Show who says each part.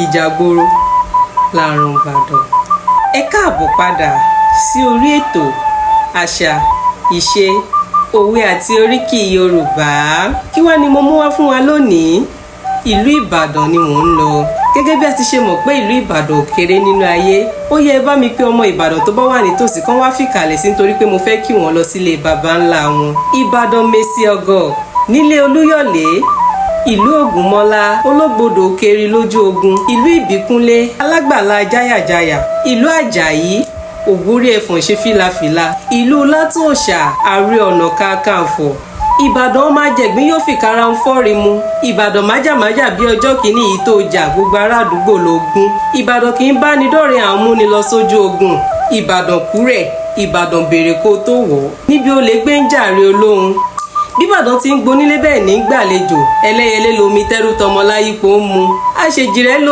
Speaker 1: ìjàgboro làrùn Ìbàdàn. Ẹ káàbọ̀ padà sí orí ètò àṣà ìṣe òwe àti oríkì Yorùbá. Kí wá ni mo mú wá fún wa lónìí? Ìlú Ìbàdàn ni mò ń lọ. Gẹ́gẹ́ bí a ti ṣe mọ̀ pé ìlú Ìbàdàn ò kéré nínú ayé, ó yẹ ẹ bá mi pé ọmọ Ìbàdàn tó bá wà nítòsí kan wá fìkàlẹ̀ sí nítorí pé mo fẹ́ kí wọ́n lọ sílé baba ńlá wọn. Ìbàdàn Mèsì Ọ̀gọ̀ nílé Olúyọ̀lé, ìlú Ògúnmọ́lá ológbòdò keri lójú ogun, ìlú Ìbíkúnlé alágbàlá jáyàjáyà, ìlú Àjàyí ògbórí ẹ̀fọ̀n ṣe fìlàfìlà, ìlú Látòòṣà ààrẹ ọ̀nà kakanfò. Ìbàdàn máa jẹ̀gbín yóò fi kára ń fọ́rí mu. Ìbàdàn májàmájà bí ọjọ́ kìíní yìí tó jà gbogbo ará àdúgbò lógún. Ìbàdàn kì í bá ní dọ́rẹ̀ àwọn múni lọ sójú ogun. Ìbàdàn kúrẹ̀, Ìbàdàn bèrè kó tó wọ̀. Níbi olè gbé ń jàre olóhun. Bíbàdàn ti ń gbonílé bẹ́ẹ̀ ní gbàlejò, ẹlẹ́yẹlé lomi tẹ́rù tọmọ láyípo ń mu. Àṣejìrẹ́ ló